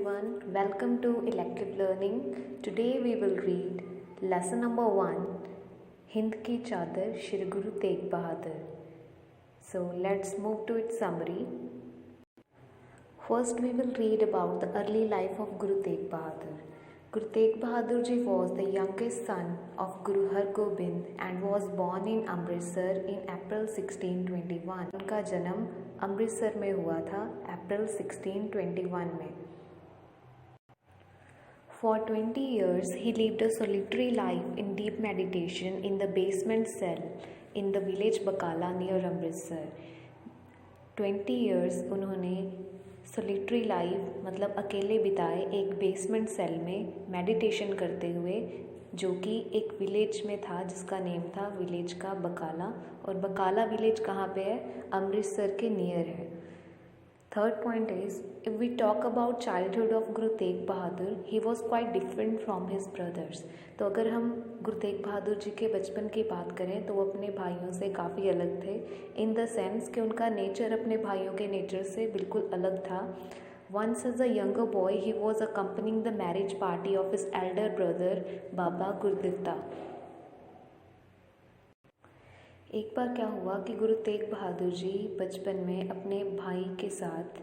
everyone, welcome to Elective Learning. Today we will read lesson number 1, Hind Ki Chadar Shri Guru Tegh Bahadur. So let's move to its summary. First we will read about the early life of Guru Tegh Bahadur. Guru Tegh Bahadur Ji was the youngest son of Guru Har Gobind and was born in Amritsar in April 1621. उनका जन्म अमृतसर में हुआ था अप्रैल 1621 में. For 20 years he lived a solitary life in deep meditation in the basement cell in the village Bakala near Amritsar. 20 years उन्होंने solitary life मतलब अकेले बिताए एक बेसमेंट सेल में मेडिटेशन करते हुए, जो कि एक विलेज में था जिसका नेम था विलेज का बकाला. और बकाला विलेज कहाँ पे है? अमृतसर के नियर है. Third point is, if we talk about childhood of Guru Tegh Bahadur, he was quite different from his brothers. तो अगर हम गुरु तेग बहादुर जी के बचपन की बात करें तो वो अपने भाइयों से काफ़ी अलग थे, इन द सेंस कि उनका नेचर अपने भाइयों के नेचर से बिल्कुल अलग था. Once as a younger boy, he was accompanying the marriage party of his elder brother, Baba Gurditta. एक बार क्या हुआ कि गुरु तेग बहादुर जी बचपन में अपने भाई के साथ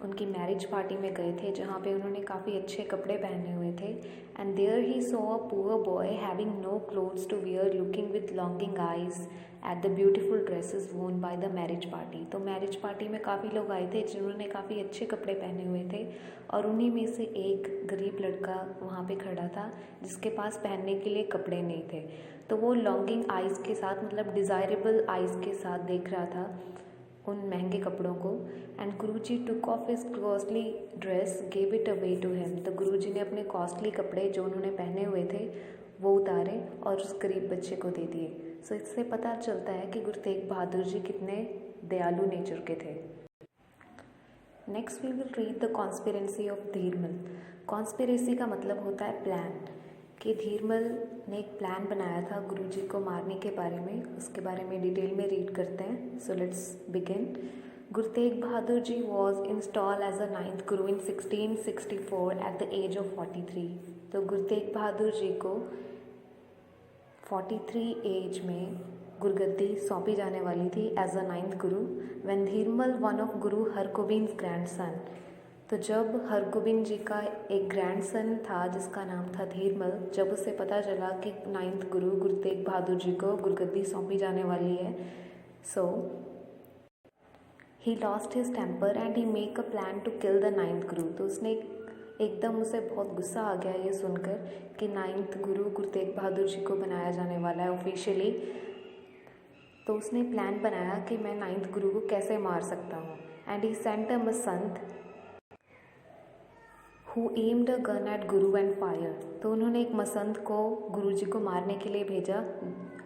उनकी मैरिज पार्टी में गए थे, जहाँ पे उन्होंने काफ़ी अच्छे कपड़े पहने हुए थे. And there he saw a poor boy having no clothes to wear looking with longing eyes at the beautiful dresses worn by the marriage party. तो मैरिज पार्टी में काफ़ी लोग आए थे जिन्होंने काफ़ी अच्छे कपड़े पहने हुए थे, और उन्हीं में से एक गरीब लड़का वहाँ पे खड़ा था जिसके पास पहनने के लिए कपड़े नहीं थे. तो वो लॉन्गिंग आइज़ के साथ मतलब डिज़ायरेबल आइज़ के साथ देख रहा था उन महंगे कपड़ों को. And Guruji took off his costly dress gave it away to him. तो गुरुजी ने अपने कॉस्टली कपड़े जो उन्होंने पहने हुए थे वो उतारे और उस गरीब बच्चे को दे दिए. सो इससे पता चलता है कि गुरु तेग बहादुर जी कितने दयालु नेचर के थे. Next we will read the conspiracy of Dhirmal. Conspiracy का मतलब होता है प्लान, कि धीरमल ने एक प्लान बनाया था गुरु जी को मारने के बारे में. उसके बारे में डिटेल में रीड करते हैं. So let's begin. Guru Tegh Bahadur ji was install as a 9th Guru in 1664 at the age of 43. तो गुरु तेग बहादुर जी को 43 एज में गुरगद्दी सौंपी जाने वाली थी as a 9th Guru, when धीरमल one of Guru Hargobind grandson. तो जब हरगोबिंद जी का एक ग्रैंडसन था जिसका नाम था धीरमल, जब उसे पता चला कि 9th गुरु गुरु तेग बहादुर जी को गुरगद्दी सौंपी जाने वाली है, so he lost his temper and he make a plan to kill the 9th Guru. तो उसने एकदम उसे बहुत गुस्सा आ गया ये सुनकर कि 9th गुरु गुरु तेग बहादुर जी को बनाया जाने वाला है ऑफिशियली. तो उसने प्लान बनाया कि मैं 9th गुरु को कैसे मार सकता हूँ. And he sent a masand who aimed a gun at Guru and fire. तो उन्होंने एक मसंत को गुरु जी को मारने के लिए भेजा.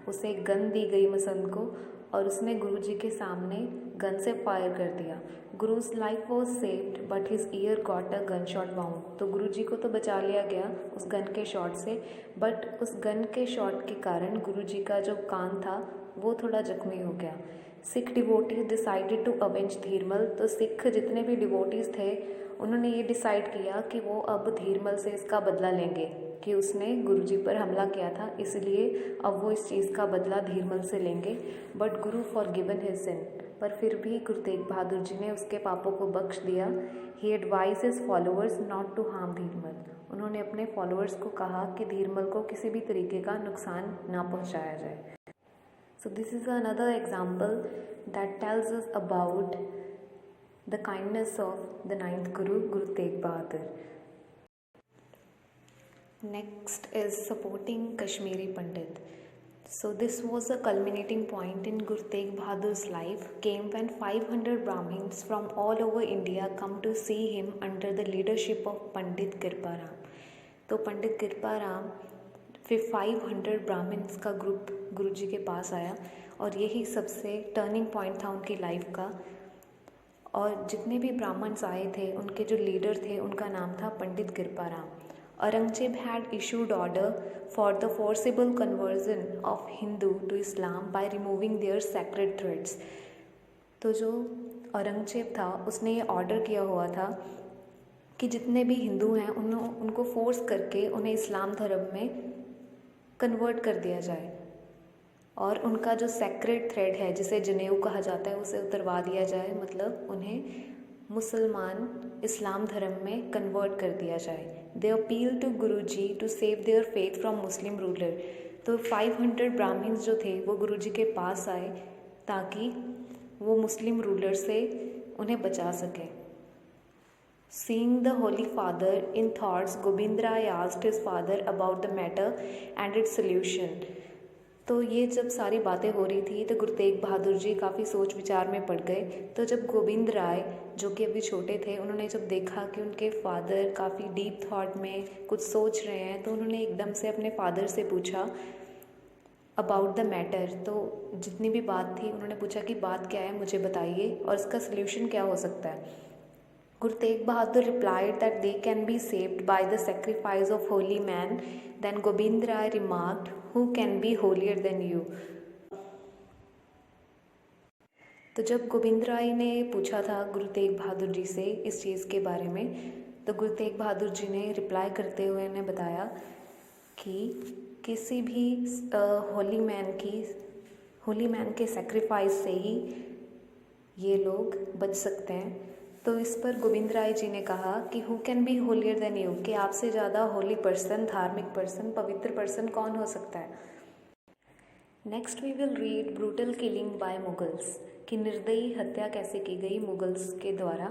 उसे एक गन दी गई मसंत को और उसने गुरु जी के सामने गन से फायर कर दिया. Guru's life was saved but his ear got a gun shot bound. तो गुरु जी को तो बचा लिया गया उस गन के शॉट से, बट उस गन के शॉट के कारण गुरु जी का जो कान था वो थोड़ा जख्मी हो गया. Sikh devotees decided to avenge Dhirmal. तो सिख जितने भी डिवोटीज थे उन्होंने ये डिसाइड किया कि वो अब धीरमल से इसका बदला लेंगे कि उसने गुरुजी पर हमला किया था, इसलिए अब वो इस चीज़ का बदला धीरमल से लेंगे. But Guru for given his सिन. पर फिर भी गुरु तेग बहादुर जी ने उसके पापों को बख्श दिया. He advise his followers not to harm Dhirmal. उन्होंने अपने फॉलोअर्स को कहा कि धीरमल को किसी भी तरीके का नुकसान ना पहुँचाया जाए. So this is another example that tells us about the kindness of the 9th Guru, Guru Tegh Bahadur. Next is supporting Kashmiri Pandit. So this was a culminating point in Guru Tegh Bahadur's life came when 500 Brahmins from all over India come to see him under the leadership of Pandit Kirparam. तो पंडित कृपाराम फिर 500 Brahmins का group गुरु जी के पास आया और यही सबसे turning point था उनकी लाइफ का. और जितने भी ब्राह्मण्स आए थे उनके जो लीडर थे उनका नाम था Pandit Kriparam. Aurangzeb had issued order for the forcible conversion of Hindu to Islam by removing their sacred threads. तो जो औरंगजेब था उसने ये ऑर्डर किया हुआ था कि जितने भी हिंदू हैं उनको फोर्स करके उन्हें इस्लाम धर्म में कन्वर्ट कर दिया जाए और उनका जो सेक्रेड थ्रेड है जिसे जनेऊ कहा जाता है उसे उतरवा दिया जाए, मतलब उन्हें मुसलमान इस्लाम धर्म में कन्वर्ट कर दिया जाए। They appeal to Guruji to save their faith from Muslim ruler. तो 500 ब्राह्मण्स जो थे वो गुरुजी के पास आए ताकि वो मुस्लिम रूलर से उन्हें बचा सके। Seeing the Holy Father in thoughts, Gobinda Rai asked his father about the matter and its solution. तो ये जब सारी बातें हो रही थी तो गुरु तेग बहादुर जी काफ़ी सोच विचार में पड़ गए। तो जब गोविंद राय जो कि अभी छोटे थे, उन्होंने जब देखा कि उनके फादर काफ़ी डीप थॉट में कुछ सोच रहे हैं, तो उन्होंने एकदम से अपने फादर से पूछा अबाउट द मैटर। तो जितनी भी बात थी उन्होंने पूछा कि बात क्या है, मुझे बताइए और इसका सल्यूशन क्या हो सकता है। Guru Tegh Bahadur replied that they can be saved by the sacrifice of holy man. Then Gobind Rai remarked, "Who can be holier than you?" तो जब गोविंद राय ने पूछा था गुरु तेग बहादुर जी से इस चीज़ के बारे में, तो गुरु तेग बहादुर जी ने रिप्लाई करते हुए उन्हें बताया कि किसी भी होली मैन के सेक्रीफाइस से ही ये लोग बच सकते हैं। तो इस पर गोविंद राय जी ने कहा कि who can be holier than you, कि आपसे ज़्यादा होली पर्सन, धार्मिक पर्सन, पवित्र पर्सन कौन हो सकता है। Next we will read brutal killing by Mughals, कि निर्दयी हत्या कैसे की गई मुगल्स के द्वारा।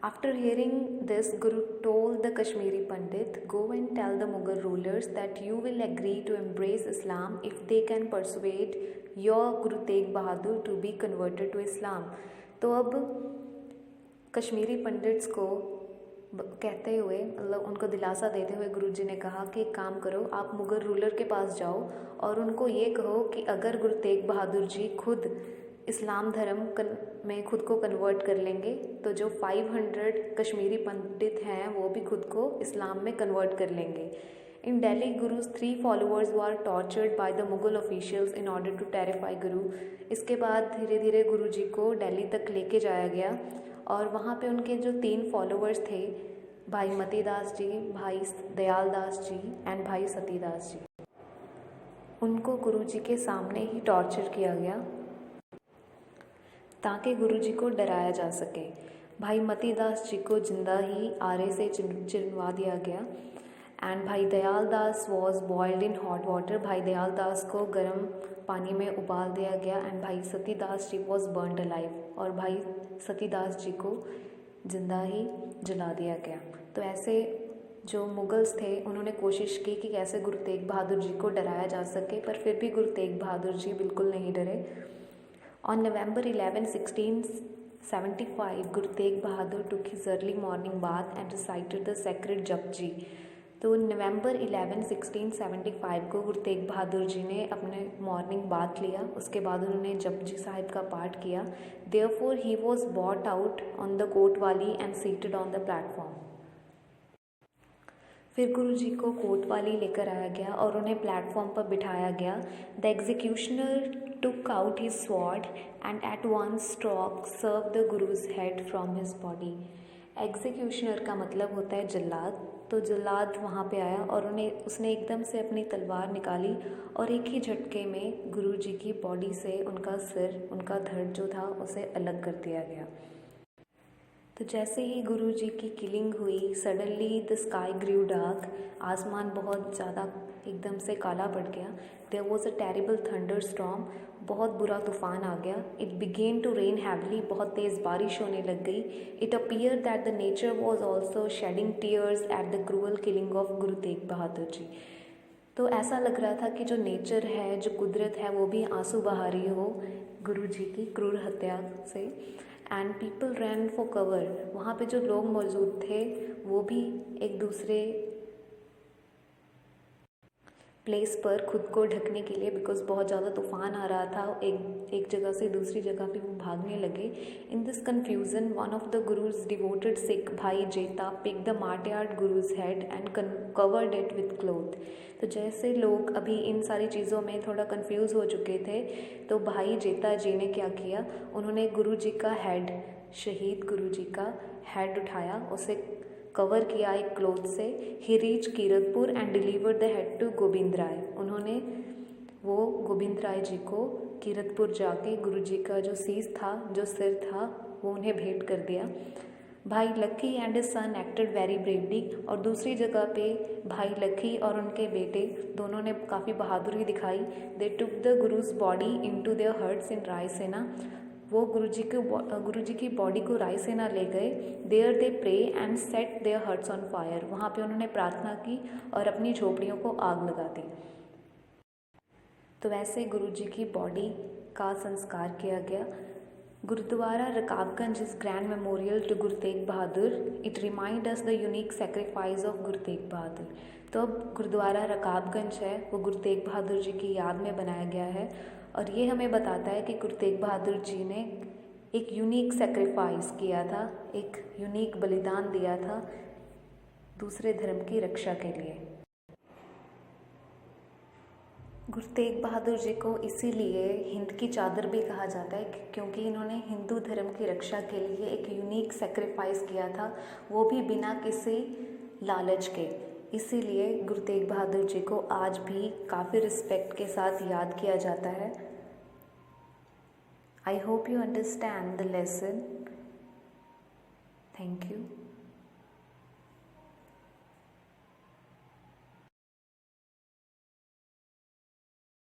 After hearing this guru told the Kashmiri pandit, go and tell the Mughal rulers that you will agree to embrace Islam if they can persuade your guru Tegh Bahadur to be converted to Islam. तो अब कश्मीरी पंडित्स को कहते हुए, मतलब उनको दिलासा देते हुए गुरुजी ने कहा कि एक काम करो, आप मुगल रूलर के पास जाओ और उनको ये कहो कि अगर गुरु तेग बहादुर जी खुद इस्लाम धर्म में खुद को कन्वर्ट कर लेंगे तो जो 500 कश्मीरी पंडित हैं वो भी खुद को इस्लाम में कन्वर्ट कर लेंगे। इन Delhi, Guru's 3 followers were tortured by the Mughal officials in order to terrify Guru. इसके बाद धीरे धीरे गुरु जी को दिल्ली तक लेके जाया गया और वहाँ पे उनके जो 3 फॉलोअर्स थे, भाई मतीदास जी, भाई दयाल दास जी एंड भाई सतीदास जी, उनको गुरु जी के सामने ही टॉर्चर किया गया ताकि गुरु जी को डराया जा सके। भाई मतीदास जी को जिंदा ही आरे से चिरवा दिया गया and Bhai Dayal Das was boiled in hot water. Bhai Dayal दास को गर्म पानी में उबाल दिया गया एंड भाई सतीदास जी वॉज बर्नड अलाइव, और भाई सतीदास जी को जिंदा ही जला दिया गया। तो ऐसे जो मुगल्स थे उन्होंने कोशिश की कि कैसे गुरु तेग बहादुर जी को डराया जा सके, पर फिर भी गुरु तेग बहादुर जी बिल्कुल नहीं डरे। On November 11, 1675, Guru Tegh Bahadur took his early morning bath and recited the sacred Japji। तो नवंबर 11, 1675 को गुरु तेग बहादुर जी ने अपने मॉर्निंग बाथ लिया, उसके बाद उन्होंने जपजी साहिब का पाठ किया। Therefore he was bought out on the kotwali and seated on the platform. फिर गुरु जी को कोतवाली लेकर आया गया और उन्हें प्लेटफॉर्म पर बिठाया गया। The executioner took out his sword and at one stroke sever the Guru's head from his body. Executioner का मतलब होता है जल्लाद। तो जल्लाद वहाँ पे आया और उसने एकदम से अपनी तलवार निकाली और एक ही झटके में गुरु जी की बॉडी से उनका सिर, उनका धड़ जो था उसे अलग कर दिया गया। तो जैसे ही गुरु जी की किलिंग हुई, suddenly the sky grew dark, आसमान बहुत ज़्यादा एकदम से काला पड़ गया। There was a terrible thunder storm, बहुत बुरा तूफान आ गया। It began to rain heavily, बहुत तेज़ बारिश होने लग गई। It appear that the nature was also shedding tears at the cruel killing of गुरु तेग बहादुर जी। तो ऐसा लग रहा था कि जो नेचर है, जो कुदरत है, वो भी आंसू बहा रही हो गुरु जी की क्रूर हत्या से। And people rain for cover, वहाँ पे जो लोग मौजूद थे वो भी एक दूसरे प्लेस पर खुद को ढकने के लिए, बिकॉज बहुत ज़्यादा तूफान आ रहा था, एक जगह से दूसरी जगह पे वो भागने लगे। In this confusion one of the Guru's devoted Sikh Bhai Jeta pick the martyred Guru's head and covered it with cloth. तो जैसे लोग अभी इन सारी चीज़ों में थोड़ा कंफ्यूज हो चुके थे, तो भाई जेता जी ने क्या किया, उन्होंने गुरु जी का हेड, शहीद गुरु जी का हेड उठाया, उसे कवर किया एक क्लॉथ से। He reach Kiratpur and delivered the head to Gobind Rai. उन्होंने वो गोविंद राय जी को कीरतपुर जाके गुरु जी का जो शीश था, जो सिर था, वो उन्हें भेंट कर दिया। Bhai Lakhi and his son acted very bravely. और दूसरी जगह पे भाई लक्की और उनके बेटे दोनों ने काफ़ी बहादुरी दिखाई। They took the Guru's body into their huts in Raisina. वो गुरु जी की बॉडी को रायसेना ले गए। There they pray and set their huts on fire. वहाँ पे उन्होंने प्रार्थना की और अपनी झोपड़ियों को आग लगा दी। तो वैसे गुरु जी की बॉडी का संस्कार किया गया। Gurdwara Rakabganj is grand memorial to Guru Tegh Bahadur. It remind us the unique sacrifice of गुरु तेग बहादुर। तो अब गुरुद्वारा रकाबगंज है वो गुरु तेग बहादुर जी की याद में बनाया गया है और ये हमें बताता है कि गुरु तेग बहादुर जी ने एक यूनिक सेक्रीफाइस किया था, एक यूनिक बलिदान दिया था दूसरे धर्म की रक्षा के लिए। गुरु तेग बहादुर जी को इसीलिए हिंद की चादर भी कहा जाता है क्योंकि इन्होंने हिंदू धर्म की रक्षा के लिए एक यूनिक सेक्रीफाइस किया था, वो भी बिना किसी लालच के। इसीलिए गुरु तेग बहादुर जी को आज भी काफ़ी रिस्पेक्ट के साथ याद किया जाता है। I hope you understand the lesson. Thank you.